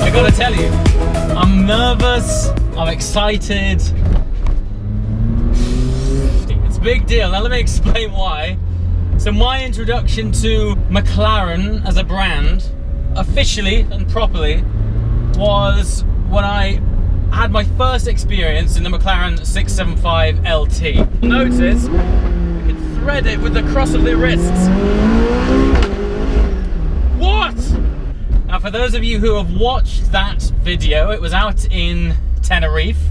I gotta tell you, I'm nervous, I'm excited. It's a big deal. Now let me explain why. So my introduction to McLaren as a brand, officially and properly, was when I had my first experience in the McLaren 675 LT. Notice, I can thread it with the cross of the wrists. What? Now for those of you who have watched that video, it was out in Tenerife,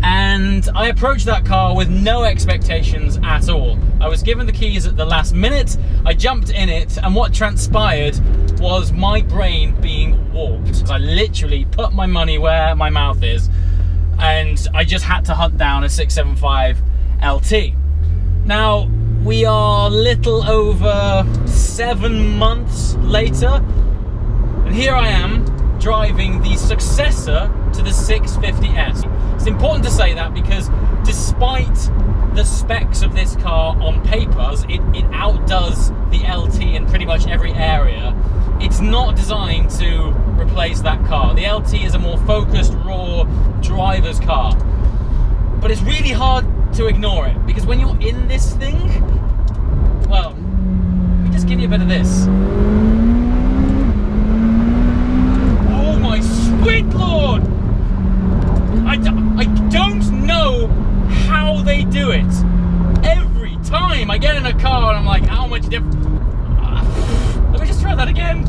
and I approached that car with no expectations at all. I was given the keys at the last minute, I jumped in it, and what transpired was my brain being warped. I literally put my money where my mouth is, and I just had to hunt down a 675 LT. Now, we are little over 7 months later, and here I am driving the successor to the 650S. It's important to say that because despite the specs of this car on paper, it outdoes the LT in pretty much every area. It's not designed to replace that car. The LT is a more focused, raw driver's car. But it's really hard to ignore it, because when you're in this thing, well, let me just give you a bit of this. Oh my sweet lord! I don't know how they do it. Every time I get in a car and I'm like, how much different? Let me just try that again.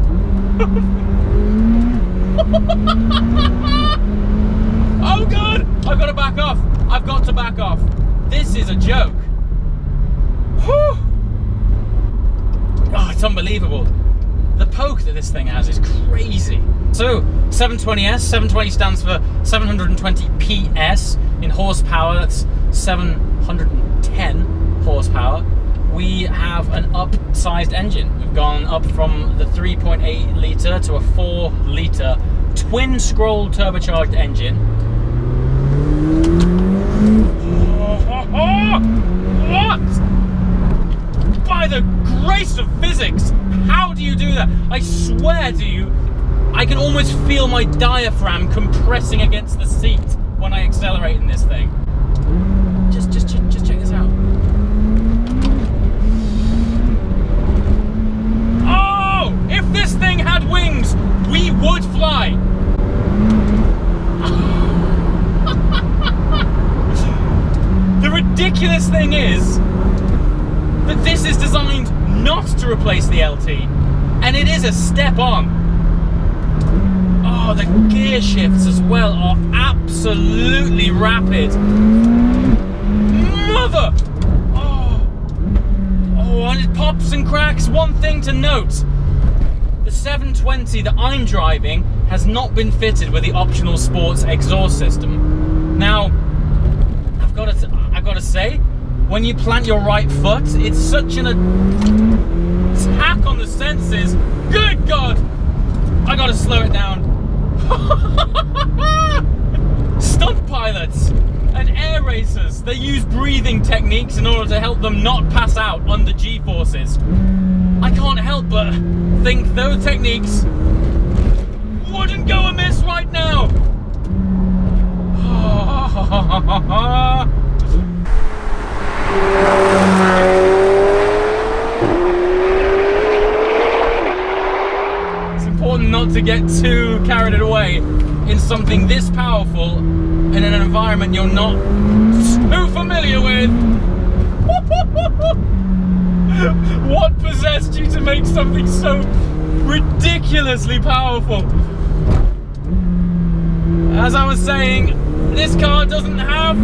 Oh god, I've got to back off. I've got to back off. This is a joke. Whew. Oh, it's unbelievable. The poke that this thing has is crazy. So, 720S, 720 stands for 720 PS in horsepower, that's 710 horsepower. We have an upsized engine. We've gone up from the 3.8 litre to a 4 litre twin scroll turbocharged engine. What? By the grace of physics, how do you do that? I swear to you, I can almost feel my diaphragm compressing against the seat when I accelerate in this thing. Just check this out. Oh! If this thing had wings, we would fly. The ridiculous thing is that this is designed not to replace the LT, and it is a step on. Oh, the gear shifts as well are absolutely rapid. Mother! Oh, and it pops and cracks. One thing to note, the 720 that I'm driving has not been fitted with the optional sports exhaust system. Now, I've got to say, when you plant your right foot, it's such an attack on the senses. Good God! I gotta slow it down. Stunt pilots and air racers, they use breathing techniques in order to help them not pass out under G-forces. I can't help but think those techniques wouldn't go amiss right now. It's important not to get too carried away in something this powerful in an environment you're not too familiar with. What possessed you to make something so ridiculously powerful? As I was saying, this car doesn't have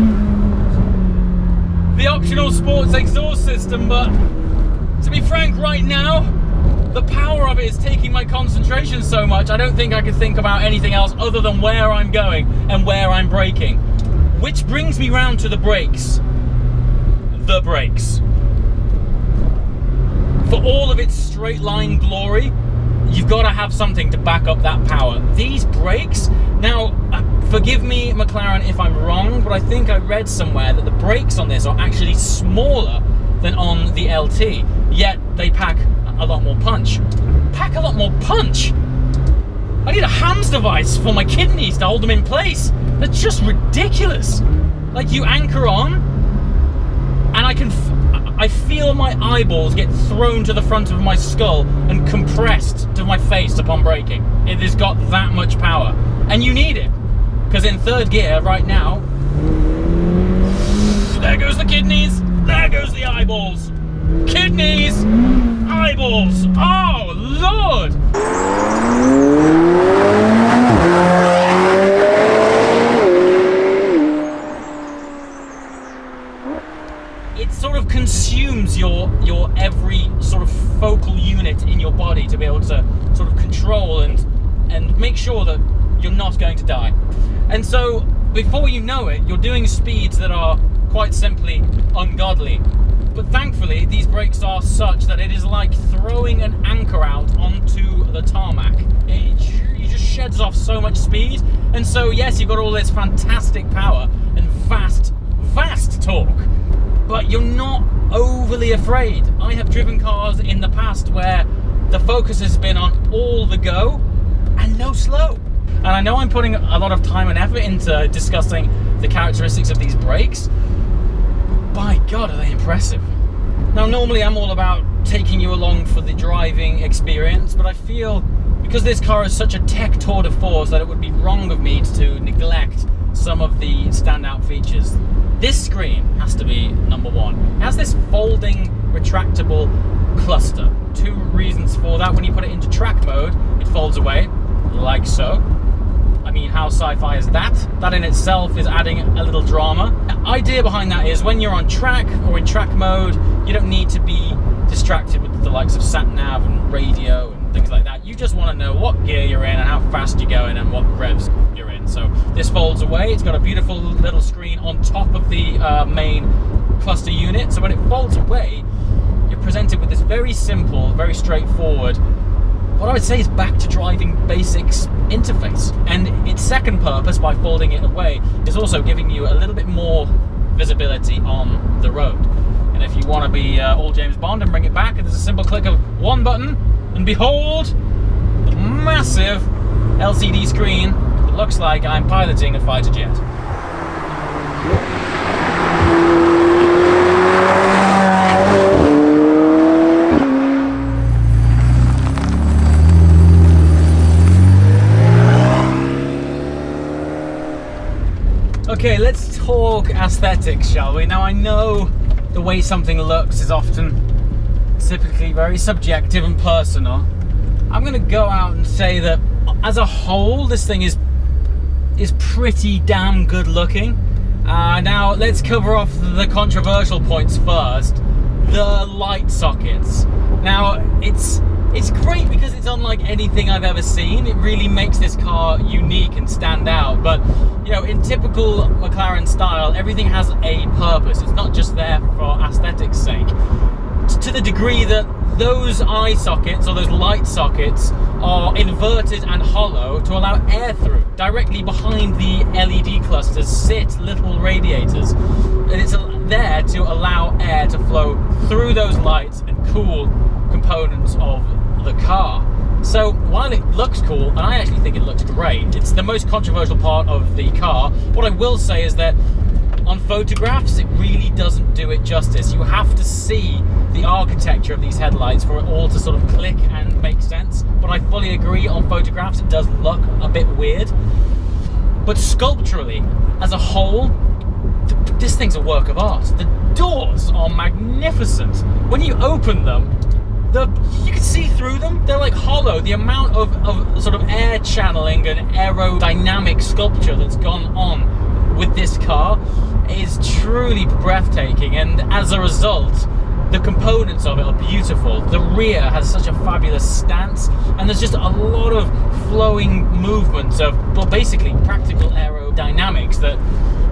the optional sports exhaust system, but to be frank, right now, the power of it is taking my concentration so much, I don't think I can think about anything else other than where I'm going and where I'm braking. Which brings me round to the brakes. The brakes. For all of its straight line glory, you've got to have something to back up that power. These brakes, now, forgive me, McLaren, if I'm wrong, but I think I read somewhere that the brakes on this are actually smaller than on the LT, yet they pack a lot more punch. Pack a lot more punch? I need a HAMS device for my kidneys to hold them in place. That's just ridiculous. Like, you anchor on, and I feel my eyeballs get thrown to the front of my skull and compressed to my face upon braking. It has got that much power. And you need it. Because in third gear right now, there goes the kidneys, there goes the eyeballs. Kidneys, eyeballs, oh Lord! It sort of consumes your every sort of focal unit in your body to be able to sort of control and make sure that you're not going to die. And so before you know it, you're doing speeds that are quite simply ungodly. But thankfully, these brakes are such that it is like throwing an anchor out onto the tarmac. It just sheds off so much speed. And so, yes, you've got all this fantastic power and vast torque, but you're not overly afraid. I have driven cars in the past where the focus has been on all the go and no slow. And I know I'm putting a lot of time and effort into discussing the characteristics of these brakes. By God, are they impressive. Now, normally I'm all about taking you along for the driving experience, but I feel because this car is such a tech tour de force that it would be wrong of me to neglect some of the standout features. This screen has to be number one. It has this folding, retractable cluster. Two reasons for that. When you put it into track mode, it folds away, like so. I mean, how sci-fi is that? That in itself is adding a little drama. The idea behind that is when you're on track or in track mode, you don't need to be distracted with the likes of sat-nav and radio and things like that. You just want to know what gear you're in and how fast you're going and what revs you're in. So this folds away. It's got a beautiful little screen on top of the main cluster unit. So when it folds away, you're presented with this very simple, very straightforward, what I would say is back to driving basics interface. And its second purpose, by folding it away, is also giving you a little bit more visibility on the road. And if you want to be all James Bond and bring it back, there's a simple click of one button, and behold, the massive LCD screen that looks like I'm piloting a fighter jet. Okay, let's talk aesthetics, shall we? Now, I know the way something looks is often typically very subjective and personal. I'm going to go out and say that as a whole, this thing is pretty damn good looking. Now, let's cover off the controversial points first. The light sockets. Now, it's great because it's unlike anything I've ever seen. It really makes this car unique and stand out. But, you know, in typical McLaren style, everything has a purpose. It's not just there for aesthetics' sake. To the degree that those eye sockets or those light sockets are inverted and hollow to allow air through. Directly behind the LED clusters sit little radiators. And it's there to allow air to flow through those lights and cool components of the car. So while it looks cool, and I actually think it looks great, it's the most controversial part of the car. What I will say is that on photographs, it really doesn't do it justice. You have to see the architecture of these headlights for it all to sort of click and make sense. But I fully agree, on photographs it does look a bit weird. But sculpturally, as a whole, this thing's a work of art. The doors are magnificent. When you open them, you can see through them. They're like hollow. The amount of sort of air channeling and aerodynamic sculpture that's gone on with this car is truly breathtaking, and as a result, the components of it are beautiful. The rear has such a fabulous stance, and there's just a lot of flowing movements of, well, basically practical aerodynamics that,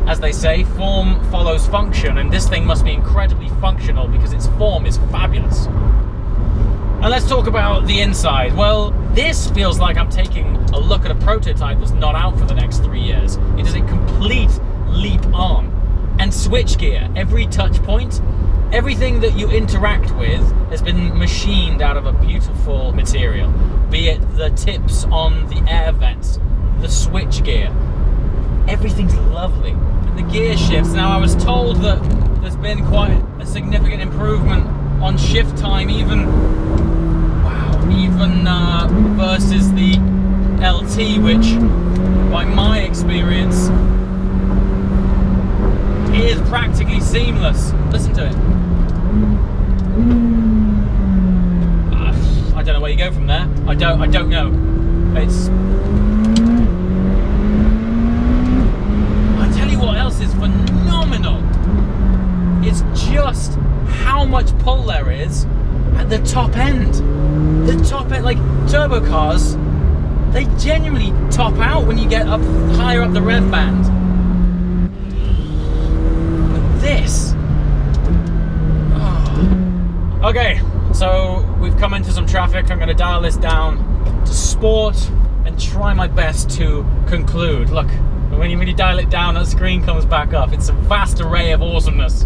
as they say, form follows function, and this thing must be incredibly functional because its form is fabulous. And let's talk about the inside. Well, this feels like I'm taking a look at a prototype that's not out for the next 3 years. It is a complete leap on. And switchgear, every touch point, everything that you interact with has been machined out of a beautiful material. be it the tips on the air vents, the switch gear. Everything's lovely. And the gear shifts. Now, I was told that there's been quite a significant improvement on shift time, even versus the LT, which, by my experience, is practically seamless. Listen to it. I don't know where you go from there. I don't know. It's. I tell you what else is phenomenal. It's just how much pull there is at the top end. The top end, like turbo cars, they genuinely top out when you get up higher up the rev band. But this. Oh. Okay, so we've come into some traffic. I'm going to dial this down to sport and try my best to conclude. Look, when you dial it down, that screen comes back up. It's a vast array of awesomeness.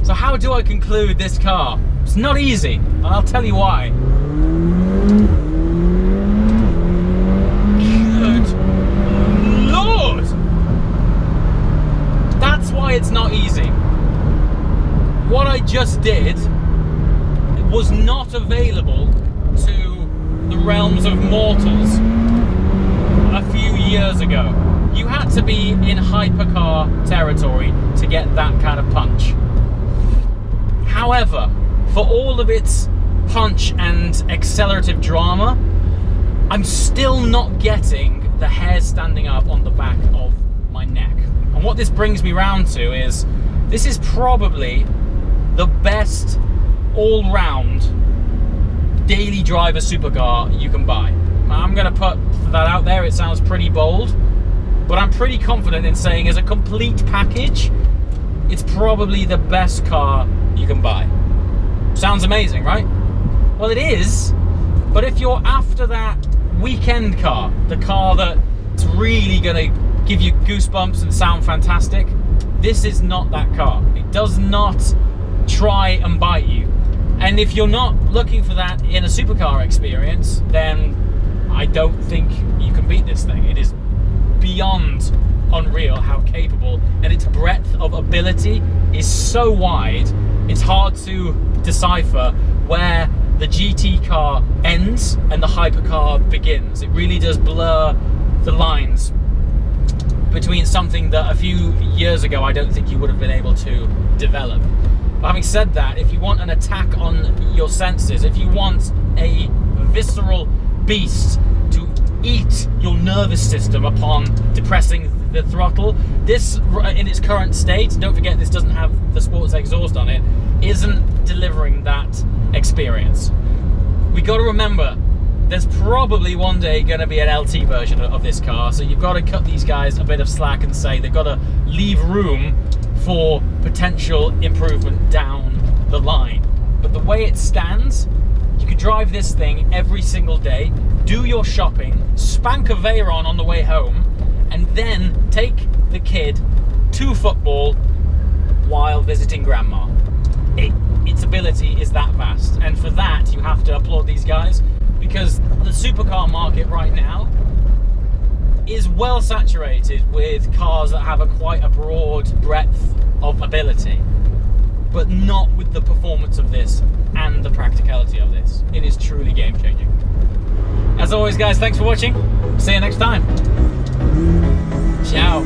So how do I conclude this car? It's not easy, and I'll tell you why. Good Lord! That's why it's not easy. What I just did was not available to the realms of mortals a few years ago. You had to be in hypercar territory to get that kind of punch. However, for all of its punch and accelerative drama, I'm still not getting the hairs standing up on the back of my neck. And what this brings me round to is, this is probably the best all-round daily driver supercar you can buy. Now, I'm going to put that out there. It sounds pretty bold, but I'm pretty confident in saying, as a complete package, it's probably the best car you can buy. Sounds amazing, right? Well, it is, but if you're after that weekend car, the car that's really gonna give you goosebumps and sound fantastic, this is not that car. It does not try and bite you. And if you're not looking for that in a supercar experience, then I don't think you can beat this thing. It is beyond unreal how capable, and its breadth of ability is so wide, it's hard to decipher where the GT car ends and the hypercar begins. It really does blur the lines between something that a few years ago I don't think you would have been able to develop. But having said that, if you want an attack on your senses, if you want a visceral beast to eat your nervous system upon depressing the throttle, this in its current state, don't forget this doesn't have the sports exhaust on it, isn't delivering that experience. We got to remember, there's probably one day going to be an LT version of this car, so you've got to cut these guys a bit of slack and say they've got to leave room for potential improvement down the line. But the way it stands, you could drive this thing every single day, do your shopping, spank a Veyron on the way home, and then take the kid to football while visiting grandma. Its ability is that vast, and for that you have to applaud these guys, because the supercar market right now is well saturated with cars that have quite a broad breadth of ability, but not with the performance of this and the practicality of this. It is truly game-changing. As always, guys, thanks for watching. See you next time. Ciao.